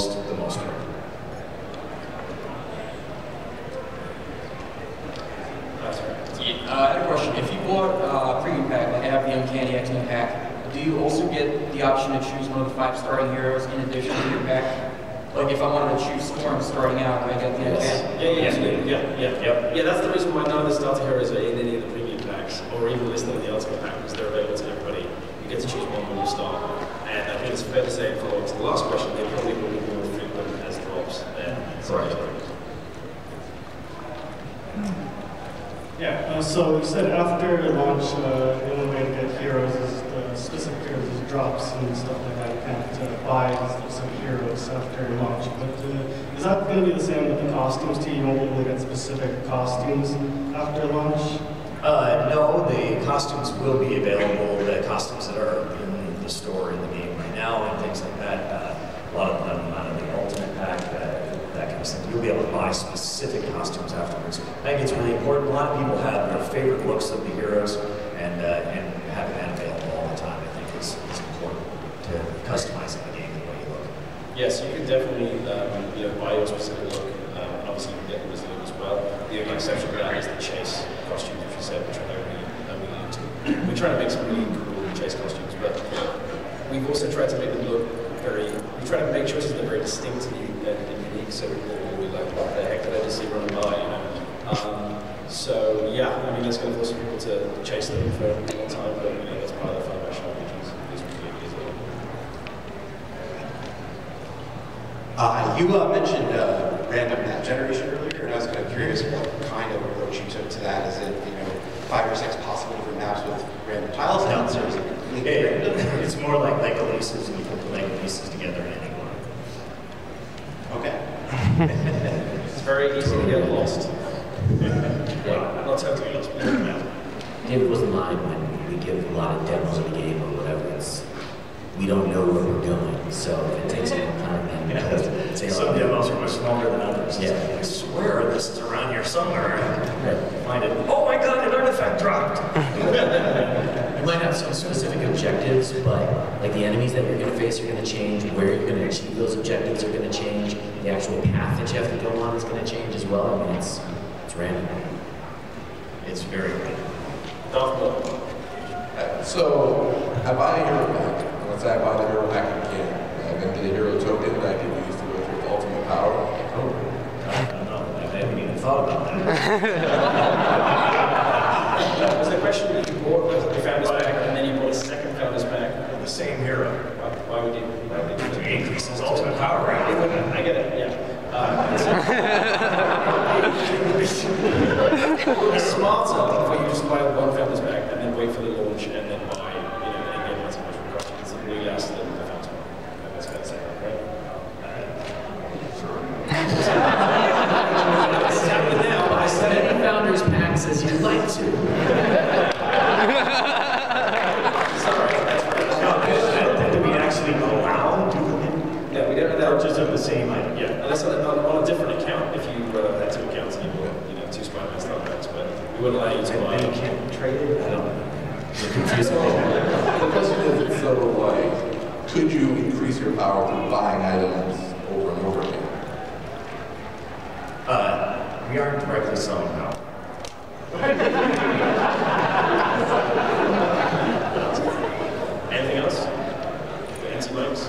most of. I had a question. If you bought a premium pack, like I have the Uncanny X-Men pack, do you also get the option to choose one of the 5 starting heroes in addition to your pack? Like if I wanted to choose Storm starting out, I get the Uncanny. Yeah, that's the reason why none of the starter heroes are in any of the premium packs, or even listed in the Ultimate pack, because they're available to everybody. You get to choose one when you start. And I think it's fair to say, following to the last question, they probably will be more frequent as drops there. Yeah, so you said after launch, the only way to get heroes is the specific heroes is drops and stuff like that. You can't buy specific heroes after launch. But is that going to be the same with the costumes too? You won't be able to get specific costumes after launch? No, the costumes will be available. The costumes that are in the store in the game right now and things like that. A lot of them out of the Ultimate pack. That kind of stuff. You'll be able to buy specific costumes afterwards. I think it's really important. A lot of people have their favorite looks of the heroes, and having that available all the time, I think, is important to customizing the game the way you look. Yes, you can definitely buy your specific look. Obviously, you can get the reserve as well. The only exception to that is the chase costume, which you said, which I don't really into. We try to make some really cool chase costumes, but we've also tried to make them look we try to make choices that are very distinct and unique, so we like, what the heck did I just see running by, you know? So yeah, I mean, it's going to force people to chase them for a long time, but that's part of the fun of action RPGs. You mentioned random map generation earlier, and I was kind of curious what kind of approach you took to that. Is it 5 or 6 possible different maps with random tiles? Or is it it's more like Lego pieces, and you put the Lego pieces together in any one. Okay. It's very easy to get lost. Yeah, not totally lost, but David wasn't lying when we give a lot of demos of the game or whatever. We don't know where we're going, so if it takes a long time, then some demos are much longer than others. Yeah. I swear this is around here somewhere. Find it. Oh my God, an artifact dropped. You might have some specific objectives, but like the enemies that you're going to face are going to change. Where you're going to achieve those objectives are going to change. The actual path that you have to go on is going to change as well. I mean, it's random. It's very random. So I buy a hero pack. Once I buy the hero pack again, I'm going to get a hero token that I can use to go through the ultimate power. Oh, I don't know. I haven't even thought about that. Was the question that you bought the Founders pack and then you bought a second Founders pack? The same hero. Why would you? To increase his ultimate power, right? I get it, yeah. It's smarter for you just buy one Founders pack and then wait for the launch and then buy, and get lots of much questions and really ask them the Founders pack. That's fair to say, right? It's happening now. I said any Founders packs as you'd like to. Yeah, we don't know that. Purchase of the same item. Yeah, unless on a different account, if you had 2 accounts and you bought 2 Spider-Man starter packs, but we wouldn't allow you to buy. And you can't trade it? I don't know. The question is, it's sort of like, could you increase your power through buying items over and over again? We aren't directly selling power. Anything else? Anti-mics?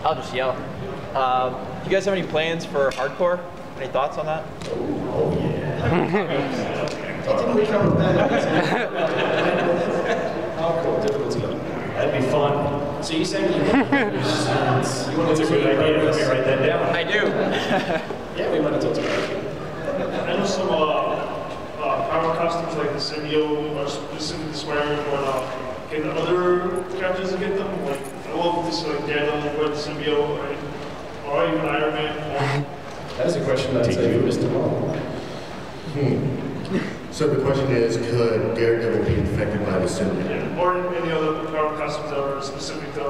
I'll just yell. Do you guys have any plans for hardcore? Any thoughts on that? Oh yeah. Didn't we cover that? Hardcore difficulty. That'd be fun. So you saying you want That's a good idea. Let me write that down. I do. Yeah, we might have talked about it. I know some power costumes like the symbiote are specifically swearing, but can other characters get them? Like, I love this like Daredevil with the symbiote, or even Iron Man. That is a question I'd say for Mr. Wall. So the question is, could Daredevil be infected by the symbiote? Yeah, or any other power costumes that are specific to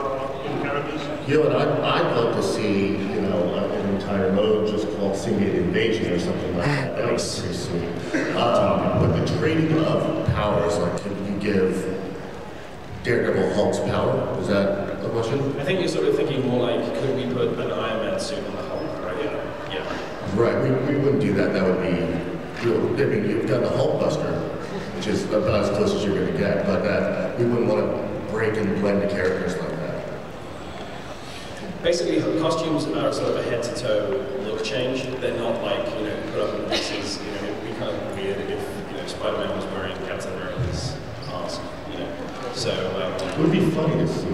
characters? I'd love to see, an entire mode just called Symbiote Invasion or something like that. That was pretty sweet. But the trading of powers, like, could you give Daredevil Hulk's power? Is that A question? I think you're sort of thinking more like, could we put an Iron Man suit on the Hulk, right? Yeah. Right, we wouldn't do that. That would be real. I mean, you've got the Hulk Buster, which is about as close as you're going to get, but we wouldn't want to break and blend the characters like that. Basically, costumes are sort of a head-to-toe look change. They're not like, put up in pieces. It'd be kind of weird if, Spider-Man was wearing Captain America's mask, So, it would be funny to see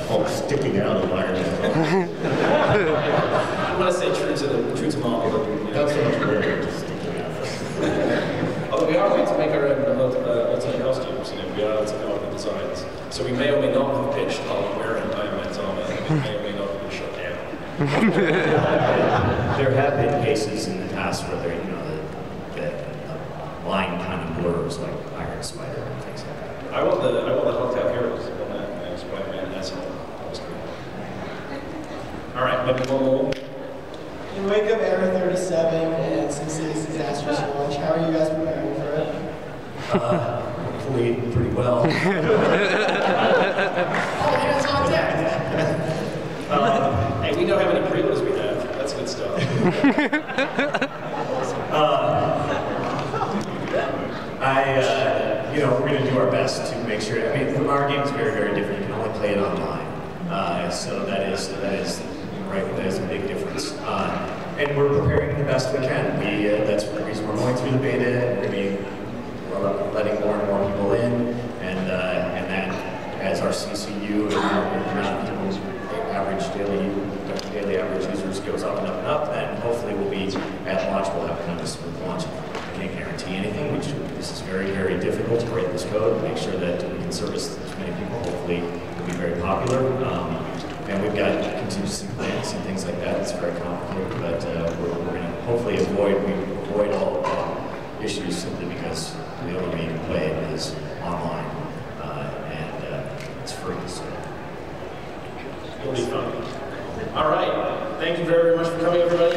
Hulk sticking out of Iron Man. I want to say true to Marvel. Not so much weird, just sticking out. Although we are going to make our own alternate costumes, we are to come up with designs. So we may or may not have pitched Hulk wearing Iron Man's armor, and it may or may not have been shot down. There have been cases in the past where the line kind of blurs, like Iron Spider and things like that. I want the Hulk out heroes on that Spider-Man as well. All right, maybe one more. In wake of Era 37 and Sin City's disastrous launch, how are you guys preparing for it? Hopefully pretty well. All hands on deck. Hey, we know how many pre-orders we have. That's a good start. We're going to do our best to make sure. I mean, our game is very, very different. You can only play it online, so that is right. That is a big difference. And we're preparing the best we can. That's the reason we're going through the beta, and we're going to be letting more and more people in, and then as our CCU and the amount of people's daily average users goes up and up and up, then hopefully we'll be at launch. We'll have kind of a smooth launch. I can't guarantee anything. This is very, very difficult to write this code and make sure that we can service as many people. Hopefully, it'll be very popular. And we've got contingency plans and things like that. It's very complicated, but we're going to hopefully avoid all issues simply because the only way you can play it is online, and it's free. So It'll be fun. All right. Thank you very, very much for coming, everybody.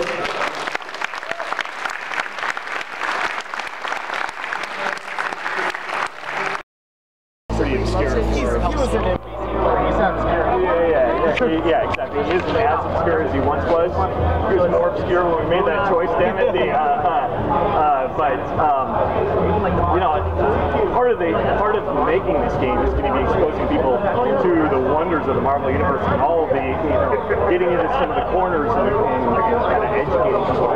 Pretty obscure. He was an NPC. He's not obscure. Yeah, exactly. He isn't as obscure as he once was. He was more obscure when we made that choice, damn it. Part of making this game is going to be exposing people to the wonders of the Marvel Universe and all of the, getting into some of the corners and kind of educating people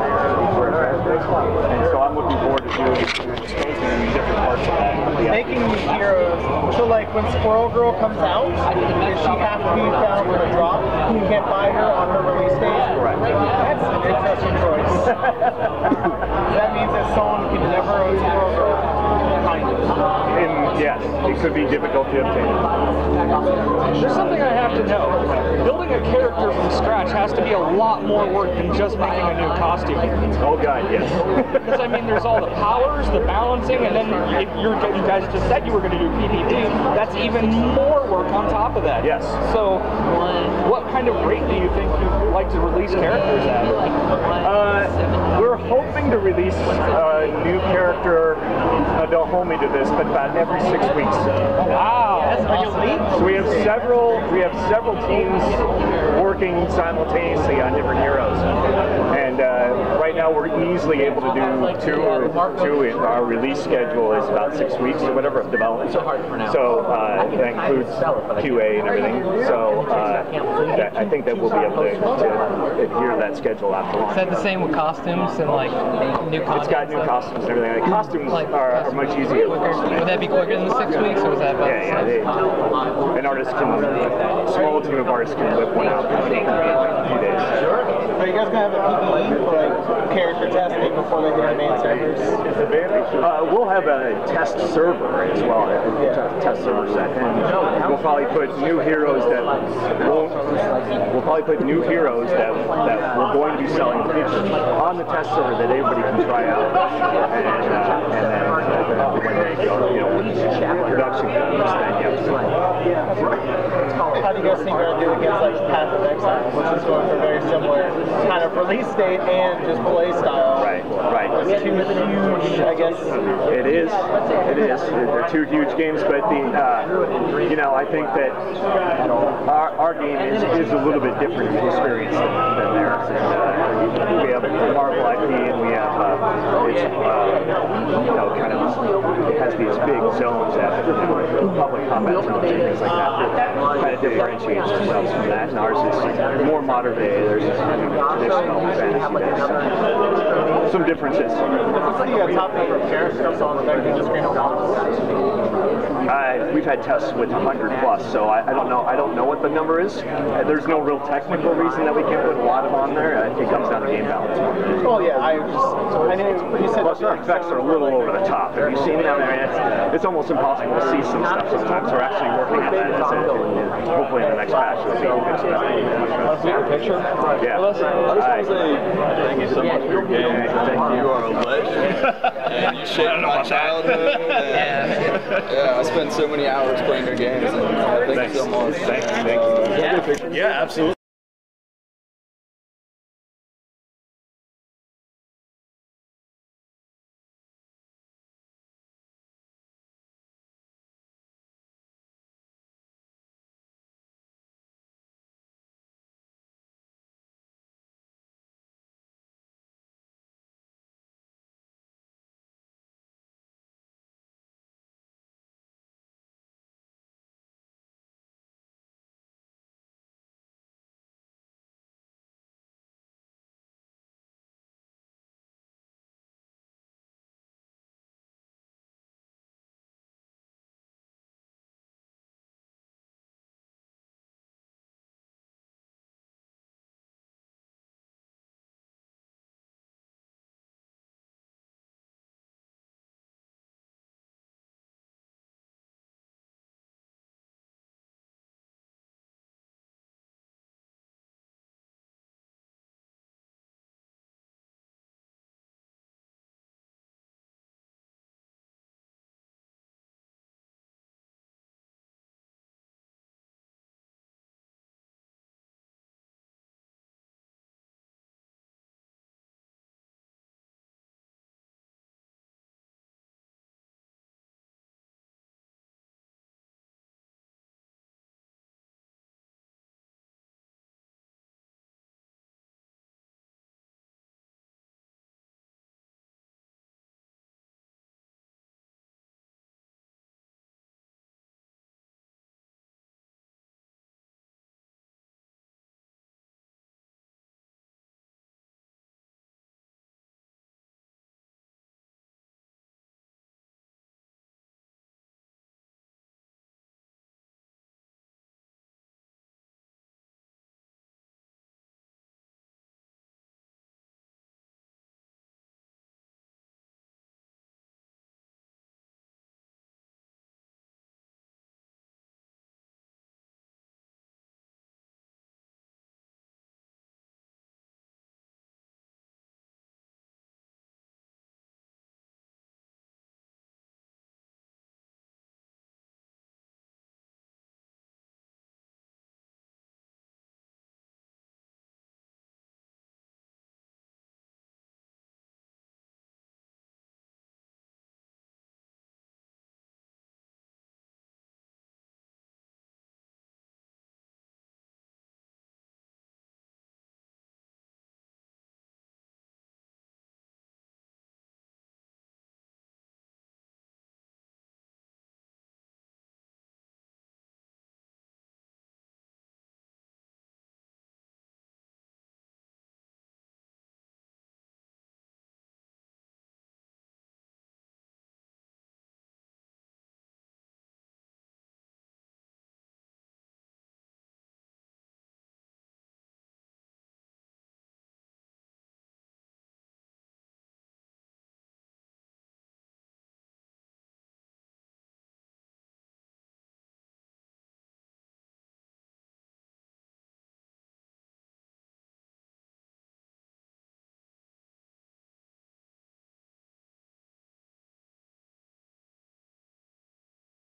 where it's at. And so I'm looking forward to exposing them in different parts of that. Making these heroes, so like when Squirrel Girl comes out, does she have to be found with a drop? You can't buy her on her release date? Correct. That's an interesting choice. That means that someone can never own Squirrel Girl? Yes, it could be difficult to obtain. There's something I have to know. Building a character from scratch has to be a lot more work than just making a new costume. Oh god, yes. Because I mean, there's all the powers, the balancing, and then if you guys just said you were going to do PvP, that's even more work on top of that. Yes. So, what kind of rate do you think you'd like to release characters at? We're hoping to release a new character. Don't hold me to this, but about every 6 weeks. Wow. That's awesome. So we have several teams working simultaneously on different heroes, and right now we're easily able to do two. Our release schedule is about 6 weeks or whatever of development. So that includes QA and everything. So I think that we'll be able to adhere to that schedule after launch. Is that the same with costumes and like new content? It's got new costumes and everything. Like, costumes are much easier. Would that be quicker than the 6 weeks, or was that about an artist a small team of artists can whip one out in a few days. Are you guys going to have a PvE for like character testing before they hit the main servers? We'll have a test server as well, a test server set, and we'll probably put new heroes that we're going to be selling on the test server that everybody can try out, and then when they go, production comes, How do you guys think you're going to do against like Path of Exile, which is going for a very similar kind of release date and just play style? Right. There's two huge, I guess. It is. They're two huge games, but you know, I think that our game is a little bit different experience than theirs. And we have Marvel IP, and we have you know, kind of, it has these big zones after public combat zones and things like that. Kind of differentiates themselves from that, and ours is more modern day. There's traditional fantasy based. Some differences. What's the top number of characters on the just we've had tests with 100 plus, so I don't know what the number is. There's no real technical reason that we can't put a lot of on there. It comes down to game balance. Oh yeah, I know you said. Plus, our effects are a little over the top. Have you seen them? I mean, it's almost impossible to see some stuff sometimes. We're actually working on that. Hopefully in the next patch we'll see good stuff. Want to see your picture? Yeah. I just want to say thank you so much for your game. You are a legend. And you shaped my childhood. Yeah, I spent so many hours playing your games. And thank you so much. Thank you. Yeah, absolutely.